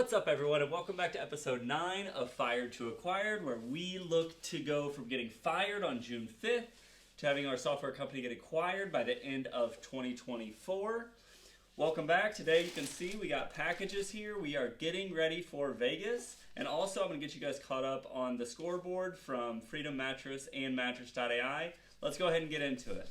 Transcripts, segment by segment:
What's up, everyone, and welcome back to episode 9 of Fired to Acquired, where we look to go from getting fired on June 5th to having our software company get acquired by the end of 2024. Welcome back. Today you can see we got packages here. We are getting ready for Vegas, and also I'm going to get you guys caught up on the scoreboard from Freedom Mattress and Mattress.AI. Let's go ahead and get into it.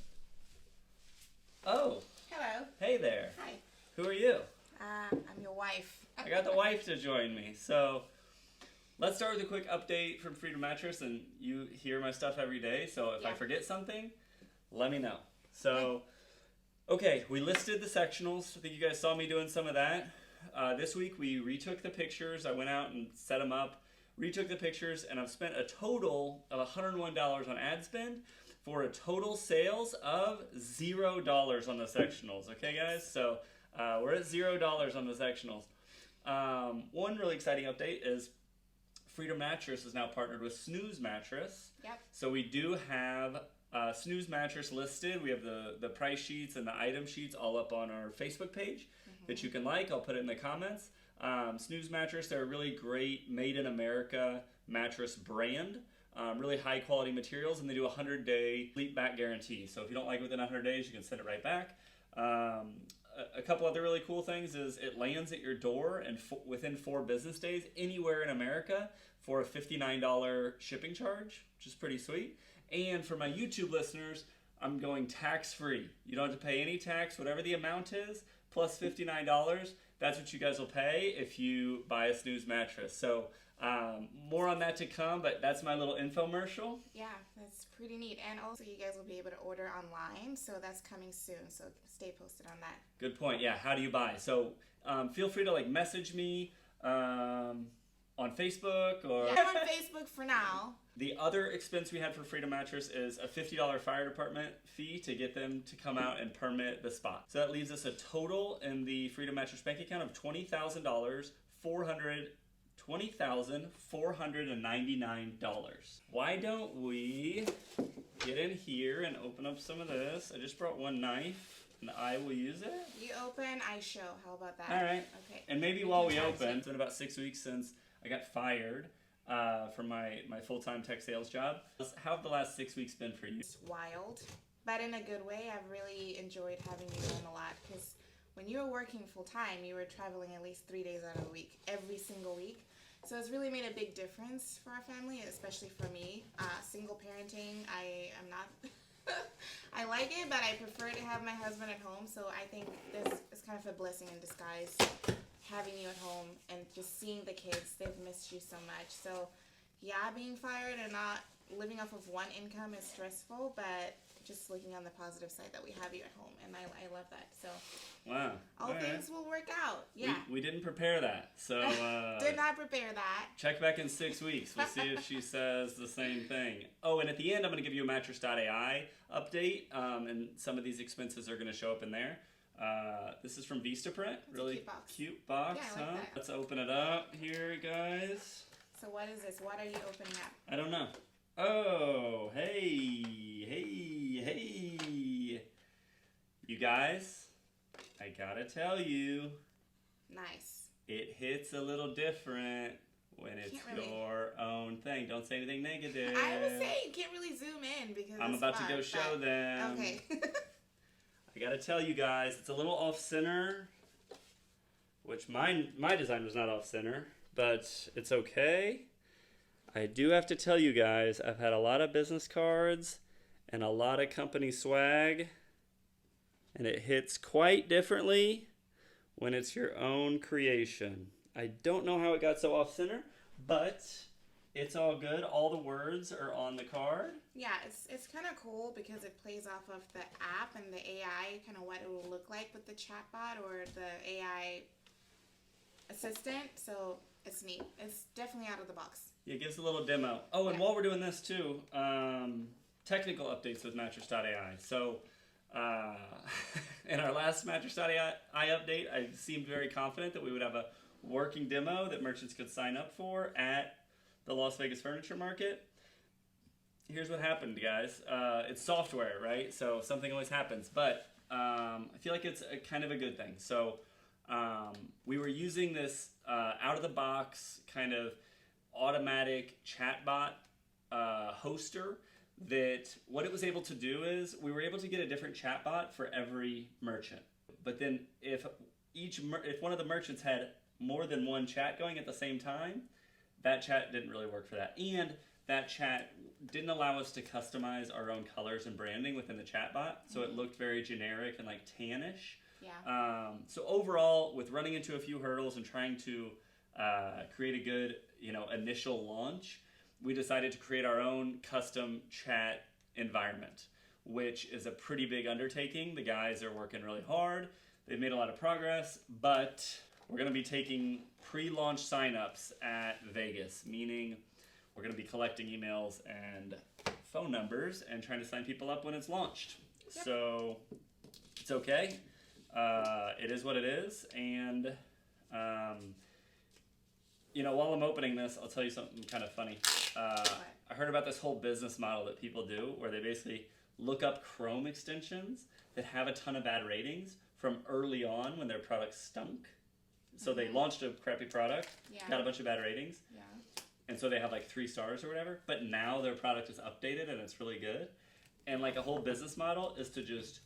Oh. Hello. Hey there. Hi. Who are you? I'm your wife. I got the wife to join me. So let's start with a quick update from Freedom Mattress, and you hear my stuff every day, so if I forget something, let me know. So, okay, we listed the sectionals. I think you guys saw me doing some of that. This week we retook the pictures. I went out and set them up, retook the pictures, and I've spent a total of $101 on ad spend for a total sales of $0 on the sectionals. Okay, guys? So we're at $0 on the sectionals. One really exciting update is Freedom Mattress is now partnered with Snooze Mattress. Yep. So we do have Snooze Mattress listed. We have the price sheets and the item sheets all up on our Facebook page that you can like. I'll put it in the comments. Snooze Mattress, they're a really great made in America mattress brand. Really high quality materials, and they do a 100-day sleep back guarantee. So if you don't like it within 100 days, you can send it right back. A couple other really cool things is it lands at your door and within 4 business days anywhere in America for a $59 shipping charge, which is pretty sweet. And for my YouTube listeners, I'm going tax-free. You don't have to pay any tax, whatever the amount is, plus $59. That's what you guys will pay if you buy a Snooze mattress. So more on that to come, but that's my little infomercial. Yeah, that's pretty neat. And also you guys will be able to order online, so that's coming soon. So stay posted on that. Good point. Yeah, how do you buy? So feel free to message me on Facebook or... Yeah, I'm on Facebook for now. The other expense we had for Freedom Mattress is a $50 fire department fee to get them to come out and permit the spot. So that leaves us a total in the Freedom Mattress bank account of $20,499. Why don't we get in here and open up some of this? I just brought one knife and I will use it. You open, I show. How about that? All right. Okay. And maybe while we open, it's been about 6 weeks since I got fired from my full-time tech sales job. How have the last 6 weeks been for you? It's wild, but in a good way. I've really enjoyed having you home a lot because when you were working full-time, you were traveling at least 3 days out of the week, every single week. So it's really made a big difference for our family, especially for me. Single parenting, I am not... I like it, but I prefer to have my husband at home. So I think this is kind of a blessing in disguise, having you at home and just seeing the kids. They've missed you so much. So yeah, being fired and not living off of one income is stressful, but just looking on the positive side that we have you at home, and I love that. So wow, all things will work out. Yeah, we didn't prepare that, so did not prepare that. Check back in 6 weeks. We'll see if she says the same thing. Oh, and at the end, I'm going to give you a Mattress.AI update, and some of these expenses are going to show up in there. This is from Vistaprint. That's really cute box, yeah, I like that. Let's open it up here, guys. So what is this? What are you opening up? I don't know. Oh, hey. You guys, I gotta tell you. Nice. It hits a little different when it's your own thing. Don't say anything negative. I was saying, you can't really zoom in because I'm about to go show them. Okay. I gotta tell you guys, it's a little off-center, which my design was not off-center, but it's okay. I do have to tell you guys, I've had a lot of business cards and a lot of company swag, and it hits quite differently when it's your own creation. I don't know how it got so off-center, but it's all good. All the words are on the card. Yeah, it's kind of cool because it plays off of the app and the AI, kind of what it will look like with the chatbot or the AI assistant. So it's neat. It's definitely out of the box. Yeah, it gives a little demo. Oh, and while we're doing this too, technical updates with Mattress.ai. So in our last Mattress.ai update, I seemed very confident that we would have a working demo that merchants could sign up for at the Las Vegas Furniture Market. Here's what happened, guys. It's software, right? So something always happens, but I feel like it's kind of a good thing. So We were using this out-of-the-box kind of automatic chatbot hoster that what it was able to do is we were able to get a different chatbot for every merchant. But then if one of the merchants had more than one chat going at the same time, that chat didn't really work for that. And that chat didn't allow us to customize our own colors and branding within the chatbot, so it looked very generic and like tannish. Yeah. So overall, with running into a few hurdles and trying to create a good, initial launch, we decided to create our own custom chat environment, which is a pretty big undertaking. The guys are working really hard. They've made a lot of progress, but we're going to be taking pre-launch signups at Vegas, meaning we're going to be collecting emails and phone numbers and trying to sign people up when it's launched. Yep. So it's okay. It is what it is. And, while I'm opening this, I'll tell you something kind of funny. I heard about this whole business model that people do where they basically look up Chrome extensions that have a ton of bad ratings from early on when their product stunk. So they launched a crappy product, got a bunch of bad ratings, and so they have like 3 stars or whatever, but now their product is updated and it's really good. And like a whole business model is to just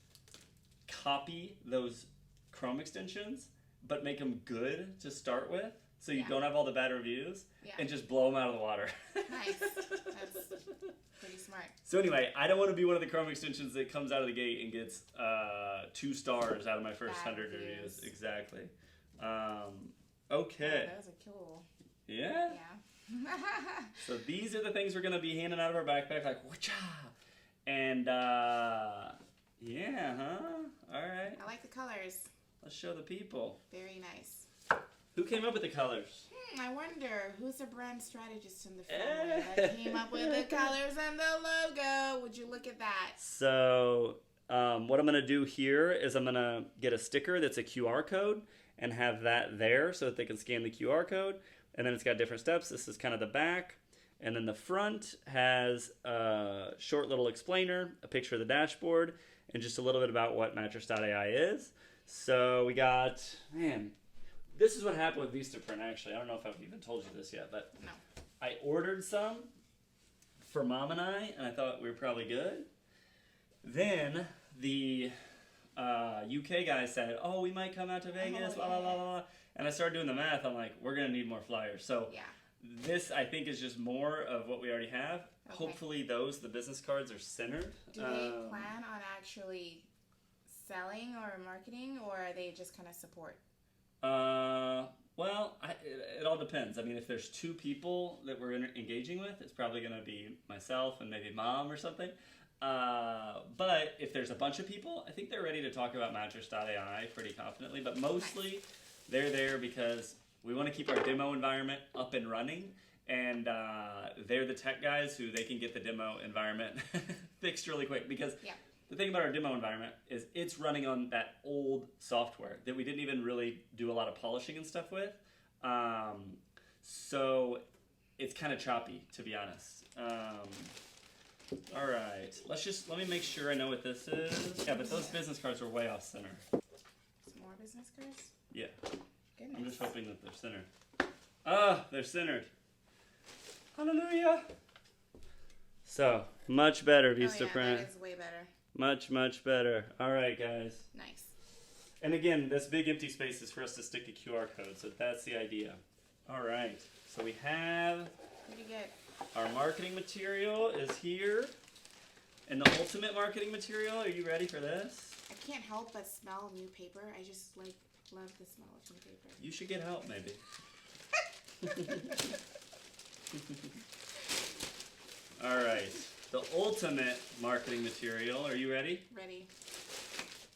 copy those Chrome extensions, but make them good to start with, so you don't have all the bad reviews, and just blow them out of the water. Nice. That's pretty smart. So anyway, I don't want to be one of the Chrome extensions that comes out of the gate and gets 2 stars out of my first 100 reviews. Exactly. Okay. That was a cool. Yeah? Yeah. So these are the things we're going to be handing out of our backpack, like, whatcha! And, yeah, huh? All right. I like the colors. Let's show the people. Very nice. Who came up with the colors? I wonder, who's the brand strategist in the family that came up with the colors and the logo? Would you look at that? So, what I'm going to do here is I'm going to get a sticker that's a QR code and have that there so that they can scan the QR code. And then it's got different steps. This is kind of the back. And then the front has a short little explainer, a picture of the dashboard, and just a little bit about what Mattress.AI is. So we got, this is what happened with Vistaprint, actually. I don't know if I've even told you this yet, but no. I ordered some for Mom and I thought we were probably good. Then the UK guy said, we might come out to Vegas, blah, blah, blah, blah. And I started doing the math. I'm like, we're going to need more flyers. So this, I think, is just more of what we already have. Okay. Hopefully the business cards are centered. Do they plan on actually selling or marketing, or are they just kind of support? Well, it all depends. I mean, if there's 2 people that we're engaging with, it's probably going to be myself and maybe Mom or something. But if there's a bunch of people, I think they're ready to talk about Mattress.AI pretty confidently. But mostly, they're there because we want to keep our demo environment up and running. And they're the tech guys who they can get the demo environment fixed really quick. Because the thing about our demo environment is it's running on that old software that we didn't even really do a lot of polishing and stuff with. So it's kind of choppy, to be honest. All right, let me make sure I know what this is. Yeah, but those business cards are way off center. Some more business cards? Yeah. Goodness. I'm just hoping that they're centered. They're centered. Hallelujah. So, much better, Vistaprint. That is way better. Much, much better. All right, guys. Nice. And again, this big empty space is for us to stick a QR code, so that's the idea. All right, so we have... Pretty good. Our marketing material is here. And the ultimate marketing material, are you ready for this? I can't help but smell new paper. I just love the smell of new paper. You should get help, maybe. All right. The ultimate marketing material. Are you ready? Ready.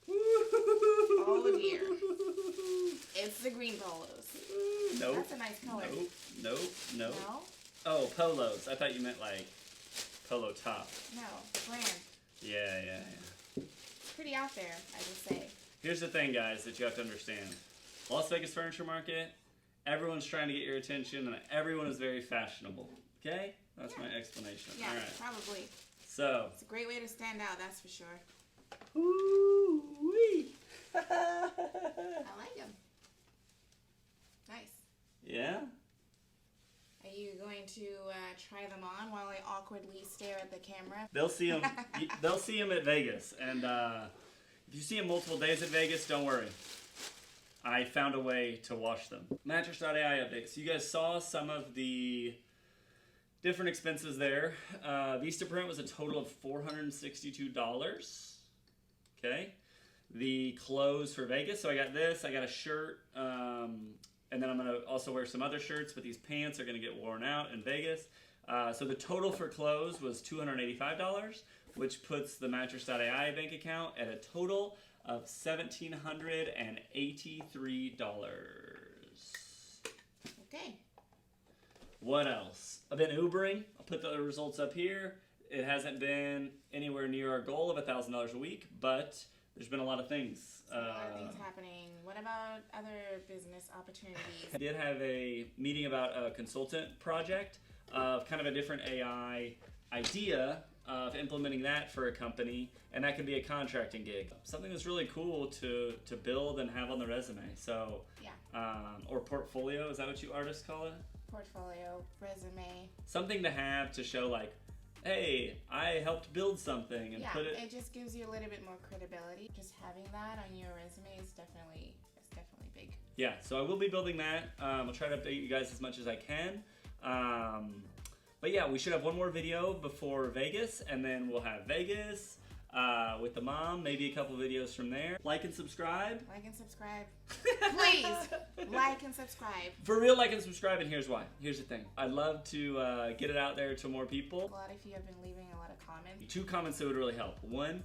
Oh dear. It's the green polos. Nope. That's a nice color. Nope. No? Oh, polos. I thought you meant like polo top. No, brand. Yeah. Pretty out there, I would say. Here's the thing, guys, that you have to understand. Las Vegas Furniture Market, everyone's trying to get your attention, and everyone is very fashionable. Okay? That's my explanation. Yeah, all right. Probably. So. It's a great way to stand out, that's for sure. Ooh-wee. I like them. try them on while I awkwardly stare at the camera. They'll see them. They'll see them at Vegas, and if you see them multiple days at Vegas, don't worry. I found a way to wash them. Mattress.ai update. So you guys saw some of the different expenses there. Vistaprint was a total of $462. Okay. The clothes for Vegas. So I got this. I got a shirt. And then I'm going to also wear some other shirts, but these pants are going to get worn out in Vegas. So the total for clothes was $285, which puts the Mattress.ai bank account at a total of $1,783. Okay. What else? I've been Ubering. I'll put the results up here. It hasn't been anywhere near our goal of $1,000 a week, but there's been a lot of things. A lot of things happening. What about other business opportunities? I did have a meeting about a consultant project of kind of a different AI idea of implementing that for a company, and that could be a contracting gig. Something that's really cool to build and have on the resume. So, yeah. Or portfolio, is that what you artists call it? Portfolio, resume. Something to have to show like, hey, I helped build something and put it. It just gives you a little bit more credibility. Just having that on your resume is definitely big. Yeah, so I will be building that. I'll try to update you guys as much as I can. But yeah, we should have one more video before Vegas, and then we'll have Vegas with the mom, maybe a couple videos from there. Like and subscribe. Like and subscribe. Please, like and subscribe. For real, like and subscribe, and here's why. Here's the thing. I'd love to get it out there to more people. A lot of you have been leaving a lot of comments. 2 comments that would really help. 1,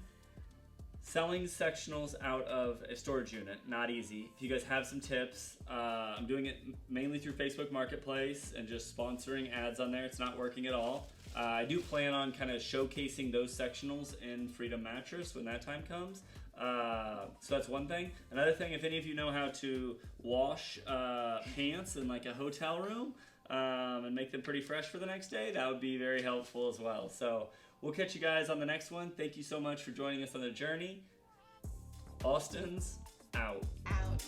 selling sectionals out of a storage unit, not easy. If you guys have some tips, I'm doing it mainly through Facebook Marketplace and just sponsoring ads on there. It's not working at all. I do plan on kind of showcasing those sectionals in Freedom Mattress when that time comes. So that's one thing. Another thing, if any of you know how to wash pants in like a hotel room and make them pretty fresh for the next day, that would be very helpful as well. So we'll catch you guys on the next one. Thank you so much for joining us on the journey. Austin's out. Out.